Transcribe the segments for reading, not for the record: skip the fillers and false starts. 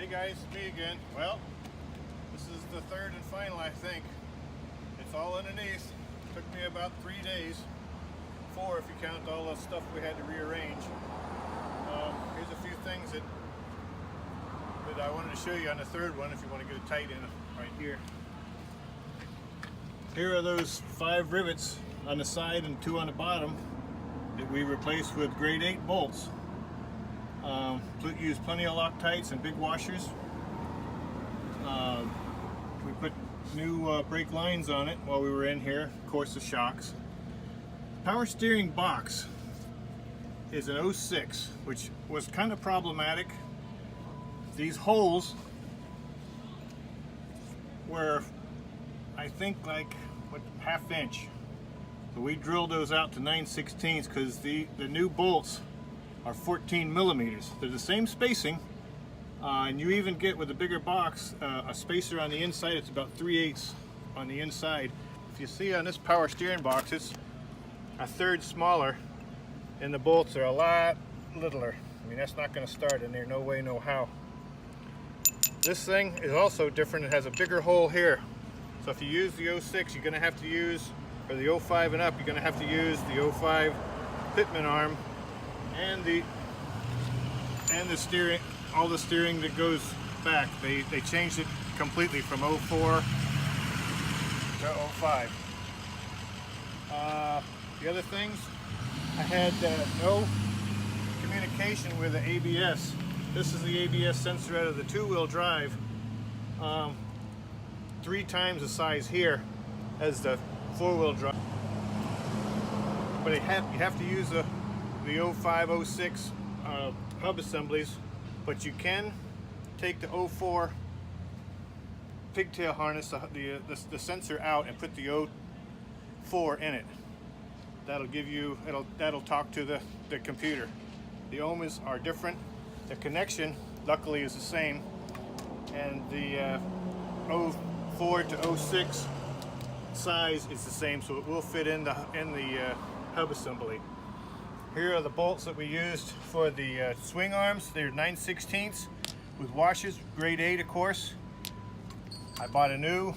Hey guys, me again. Well, this is the third and final, I think. It's all underneath. Took me about 3 days. 4 if you count all the stuff we had to rearrange. Here's a few things that I wanted to show you on the third one if you want to get it tight in right here. Here are those 5 rivets on the side and 2 on the bottom that we replaced with grade 8 bolts. Used plenty of Loctites and big washers. We put new brake lines on it while we were in here, of course the shocks. Power steering box is an 06, which was kind of problematic. These holes were, I think, like ½ inch. So we drilled those out to 9/16 because the new bolts are 14 millimeters. They're the same spacing, and you even get with a bigger box a spacer on the inside. It's about 3/8 on the inside. If you see on this power steering box, it's a third smaller, and the bolts are a lot littler. I mean, that's not going to start in there, no way, no how. This thing is also different. It has a bigger hole here. So if you use the 06, you're going to have to use, or the 05 and up, you're going to have to use the 05 Pitman arm and the steering, all the steering that goes back. They changed it completely from 04 to 05. The other things, I had no communication with the ABS. This is the ABS sensor out of the 2-wheel drive. 3 times the size here as the 4-wheel drive. But you have to use the 05, 06 hub assemblies, but you can take the 04 pigtail harness, the sensor out, and put the 04 in it. That'll give you, that'll talk to the computer. The ohms are different. The connection, luckily, is the same, and the 04 to 06 size is the same, so it will fit in the hub assembly. Here are the bolts that we used for the swing arms. They're 9/16 with washers, grade 8, of course. I bought a new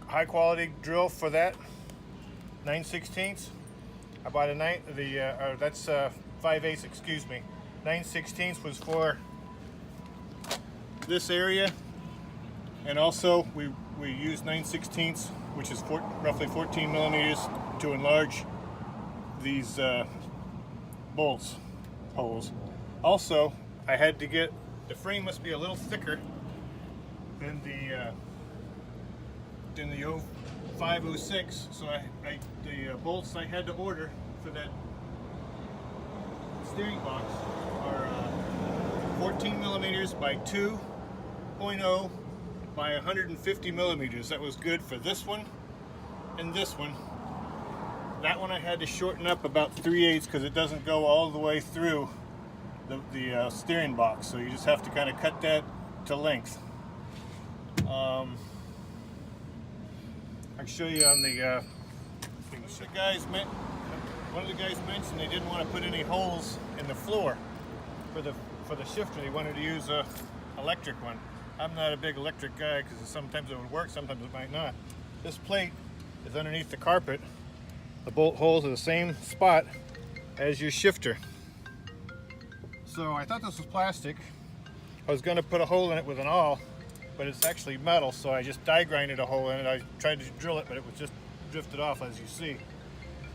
high quality drill for that, 9/16. I bought a that's 5/8, excuse me. 9/16 was for this area, and also we used 9/16, which is roughly 14 millimeters, to enlarge these bolts holes. Also, I had to get, the frame must be a little thicker than the 05, 06, so the bolts I had to order for that steering box are 14 millimeters by 2.0 by 150 millimeters. That was good for this one and this one. That one I had to shorten up about 3/8 because it doesn't go all the way through the steering box, so you just have to kind of cut that to length. I can show you on the one of the guys mentioned they didn't want to put any holes in the floor for the shifter. They wanted to use a electric one. I'm not a big electric guy because sometimes it would work, sometimes it might not. This plate is underneath the carpet. The bolt holes are the same spot as your shifter. So I thought this was plastic. I was going to put a hole in it with an awl, but it's actually metal, so I just die grinded a hole in it. I tried to drill it, but it was just drifted off, as you see.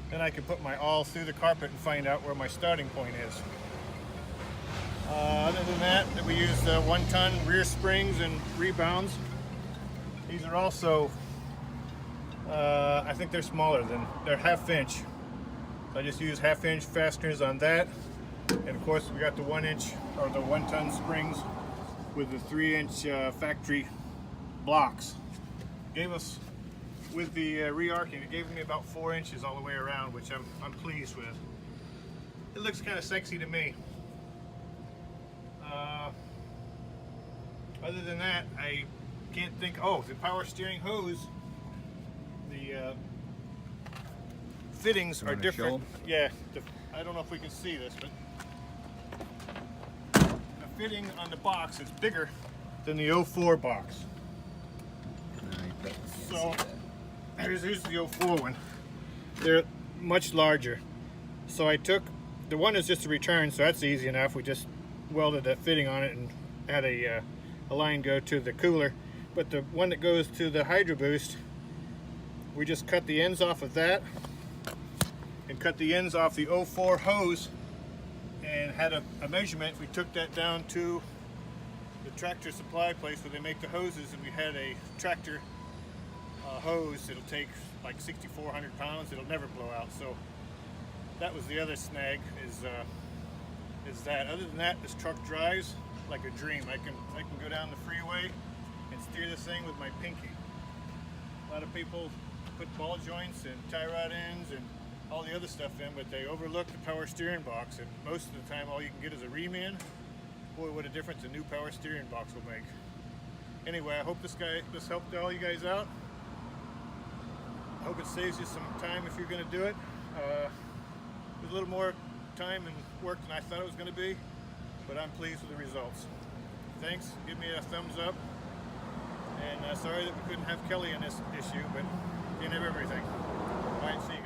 Then I can put my awl through the carpet and find out where my starting point is. Other than that, we used 1-ton rear springs and rebounds. These are also, I think they're smaller they're ½ inch. So I just use ½ inch fasteners on that. And of course we got the 1-inch, or the 1-ton springs with the 3-inch factory blocks. Gave us, with the re-arcing, it gave me about 4 inches all the way around, which I'm pleased with. It looks kind of sexy to me. Other than that, I can't think. Oh, the power steering hose, the fittings are different. Yeah, I don't know if we can see this, but the fitting on the box is bigger than the 04 box. So here's the 04 one. They're much larger. So I took, the one is just a return, so that's easy enough. We just welded that fitting on it and had a line go to the cooler. But the one that goes to the Hydro Boost, we just cut the ends off of that and cut the ends off the 04 hose and had a measurement. We took that down to the Tractor Supply place where they make the hoses, and we had a tractor hose. It'll take like 6,400 pounds. It'll never blow out. So that was the other snag, is that. Other than that, this truck drives like a dream. I can go down the freeway and steer this thing with my pinky. A lot of people put ball joints and tie rod ends and all the other stuff in, but they overlook the power steering box, and most of the time all you can get is a reman. Boy, what a difference a new power steering box will make. Anyway, I hope this helped all you guys out. I hope it saves you some time if you're going to do it. It was a little more time and work than I thought it was going to be, but I'm pleased with the results. Thanks. Give me a thumbs up. And sorry that we couldn't have Kelly in this issue, but he didn't have everything. Bye and see you.